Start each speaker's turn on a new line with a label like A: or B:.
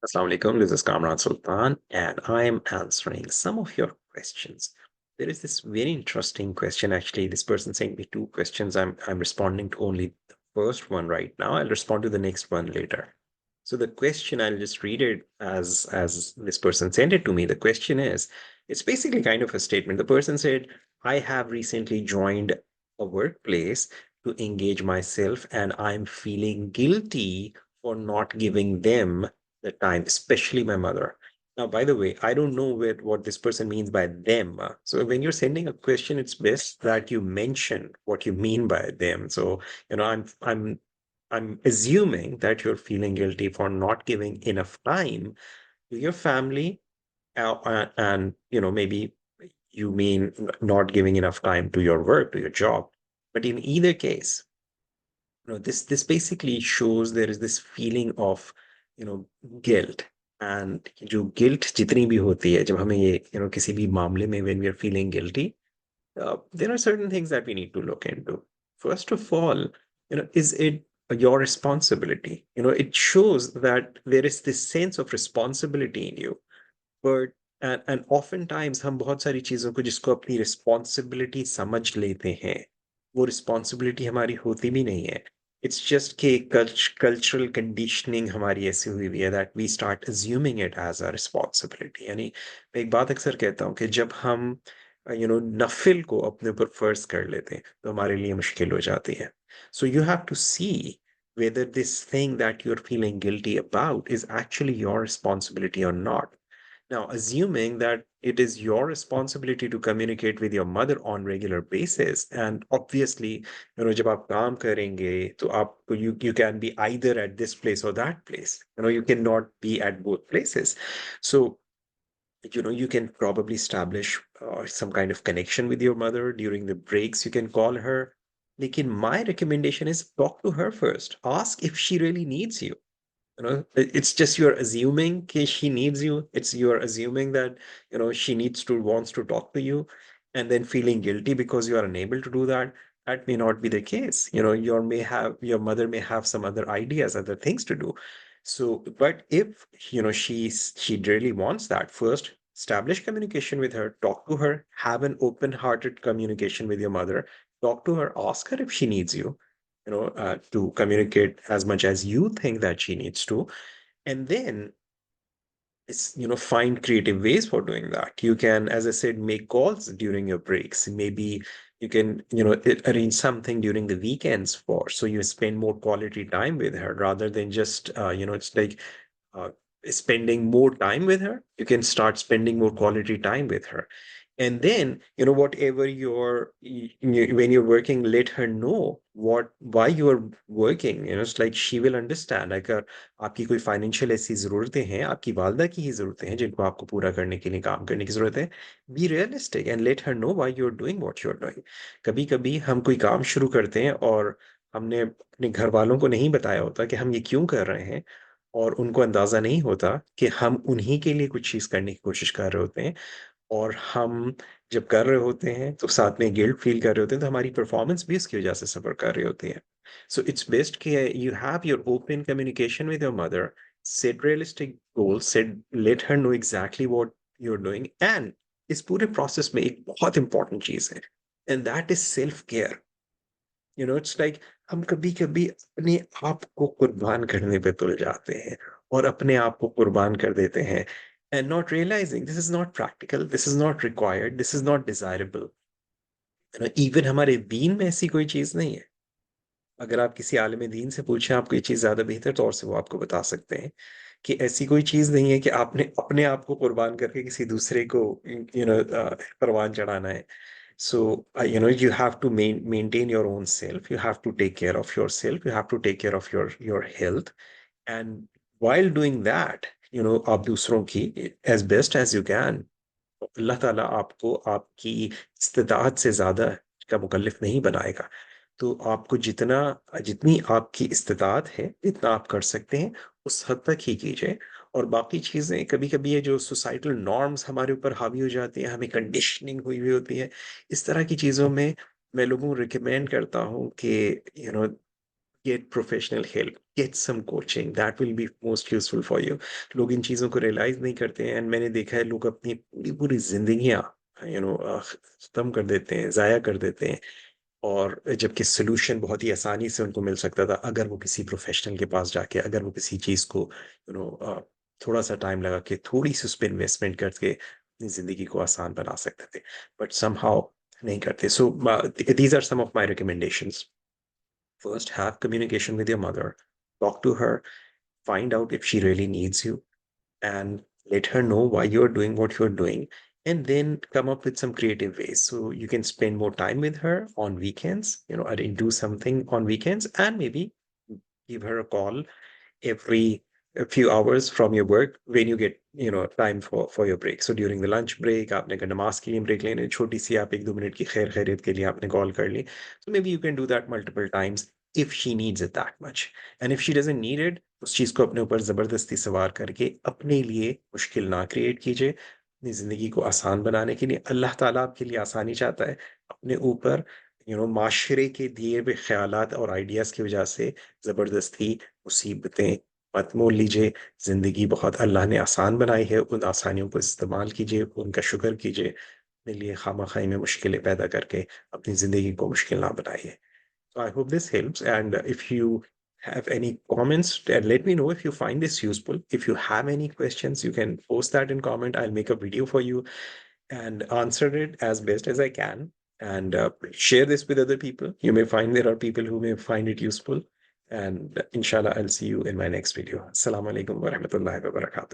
A: Assalamu alaikum. This is Kamran Sultan, and I am answering some of your questions. There is this very interesting question. Actually, this person sent me two questions. I'm responding to only the first one right now. I'll respond to the next one later. So the question, I'll just read it as this person sent it to me. The question is, it's basically kind of a statement. The person said, I have recently joined a workplace to engage myself, and I'm feeling guilty for not giving them the time, especially my mother. Now, by the way, I don't know what this person means by them. So when you're sending a question, it's best that you mention what you mean by them. So, I'm assuming that you're feeling guilty for not giving enough time to your family, and maybe you mean not giving enough time to your work, to your job. But in either case, this basically shows there is this feeling of you know guilt. And जो guilt जितनी भी होती है जब हमें ये किसी भी मामले में when we are feeling guilty, there are certain things that we need to look into. First of all, is it your responsibility? It shows that there is this sense of responsibility in you. But and oftentimes हम बहुत सारी चीजों को जिसको अपनी responsibility समझ लेते हैं, वो रिस्पॉन्सिबिलिटी हमारी होती भी नहीं है. इट्स जस्ट कि कल्चरल कंडीशनिंग हमारी ऐसी हुई हुई है that we start assuming it as a responsibility. यानी मैं एक बात अक्सर कहता हूँ कि जब हम नफिल को अपने ऊपर फर्ज कर लेते हैं तो हमारे लिए मुश्किल हो जाती है. So you have to see whether this thing that you're feeling guilty about is actually your responsibility or not. Now, assuming that it is your responsibility to communicate with your mother on regular basis, and obviously, जब आप काम करेंगे तो आपको you can be either at this place or that place. You cannot be at both places. So, you can probably establish some kind of connection with your mother during the breaks. You can call her. Like, my recommendation is talk to her first. Ask if she really needs you. It's just you're assuming that she needs you. It's you're assuming that she wants to talk to you, and then feeling guilty because you are unable to do that. That may not be the case. Your mother may have some other ideas, other things to do. So, but if she really wants that, first establish communication with her, talk to her, have an open-hearted communication with your mother, talk to her, ask her if she needs you, to communicate as much as you think that she needs to. And then it's, find creative ways for doing that. You can, as I said, make calls during your breaks. Maybe you can, arrange something during the weekends so you spend more quality time with her rather than just, it's like uh, spending more time with her. You can start spending more quality time with her. And then, whatever when you're working, let her know why you are working. It's like she will understand. अगर आपकी कोई financial ऐसी ज़रूरतें हैं, आपकी वालदा की ही ज़रूरतें हैं जिनको आपको पूरा करने के लिए काम करने की ज़रूरत है, be realistic and let her know why you are doing what you are doing. कभी-कभी हम कोई काम शुरू करते हैं और हमने अपने घर वालों को नहीं बताया होता कि हम ये क्यों कर रहे हैं, और उनको अंदाज़ा नहीं होता कि हम उन्हीं के लिए कुछ चीज़ करने की कोशिश कर रहे होते हैं. और हम जब कर रहे होते हैं तो साथ में गिल्ट फील कर रहे होते हैं, तो हमारी परफॉर्मेंस भी इसकी वजह से सफ़र कर रही होती है. सो इट्स बेस्ट कि you have your open communication with your mother, set realistic goals, set let her know exactly what you are doing. And इस पूरे प्रोसेस में एक बहुत इंपॉर्टेंट चीज़ है, and that is self care. It's like हम कभी-कभी अपने आप को कुर्बान करने पे तुल जाते हैं और अपने आप को कुर्बान कर देते हैं, and not realizing this is not practical, this is not required, this is not desirable. Even हमारे दीन में ऐसी कोई चीज़ नहीं है. अगर आप किसी आलिम दीन से पूछें आपको ये चीज़ ज़्यादा बेहतर तौर से वो आपको बता सकते हैं कि ऐसी कोई चीज़ नहीं है कि आपने अपने आप को कुर्बान करके किसी दूसरे को परवान चढ़ाना है. So, you have to maintain your own self. You have to take care of yourself. You have to take care of your health. And while doing that, आप दूसरों की as best as you can. अल्लाह ताला आपको आपकी इस्तिताअत से ज़्यादा का मुकल्लिफ नहीं बनाएगा. तो आपको जितनी आपकी इस्तिताअत है, जितना आप कर सकते हैं, उस हद तक ही कीजिए. और बाकी चीज़ें कभी-कभी ये जो सोसाइटल नॉर्म्स हमारे ऊपर हावी हो जाती हैं, हमें कंडीशनिंग हुई हुई होती है, इस तरह की चीज़ों में मैं लोगों को रिकमेंड करता हूँ कि you know get professional help, get some coaching. That will be most useful for you. लोग इन चीजों को रियलाइज नहीं करते हैं, एंड मैंने देखा है लोग अपनी पूरी पूरी जिंदगियां खत्म कर देते हैं, जाया कर देते हैं, और जबकि सोल्यूशन बहुत ही आसानी से उनको मिल सकता था अगर वो किसी प्रोफेशनल के पास जाके, अगर वो किसी चीज को थोड़ा सा टाइम लगा के, थोड़ी सी उस पर इन्वेस्टमेंट करके अपनी जिंदगी को आसान बना सकते थे, बट समहाउ नहीं करते. So these are some of my recommendations. First, have communication with your mother. Talk to her, find out if she really needs you, and let her know why you're doing what you're doing. And then come up with some creative ways. So you can spend more time with her on weekends, or do something on weekends, and maybe give her a call every a few hours from your work when you get time for your break. So during the lunch break, आपने अगर नमाज के लिए break लेने, छोटी सी आप 1-2 minute की खैर खैरियत के लिए आपने कॉल कर ली. So maybe you can do that multiple times if she needs it that much. And if she doesn't need it, उस चीज को अपने ऊपर जबरदस्ती सवार करके अपने लिए मुश्किल ना क्रिएट कीजिए. अपनी जिंदगी को आसान बनाने के लिए अल्लाह ताला आपके लिए आसानी चाहता है. अपने ऊपर माशरे के दिए हुए ख्यालात और आइडियाज की वजह से जबरदस्ती मुसीबतें मत मोल लीजिए. जिंदगी बहुत अल्लाह ने आसान बनाई है, उन आसानियों को इस्तेमाल कीजिए, उनका शुक्र कीजिए. अपने लिए खामा खाई में मुश्किलें पैदा करके अपनी जिंदगी को मुश्किल ना बनाइए. So I hope this helps. And if you have any comments, let me know if you find this useful. If you have any questions, you can post that in comment. I'll make a video for you and answer it as best as I can. And share this with other people. You may find there are people who may find it useful. And inshallah, I'll see you in my next video. Assalamu alaikum wa rahmatullahi wa barakatuh.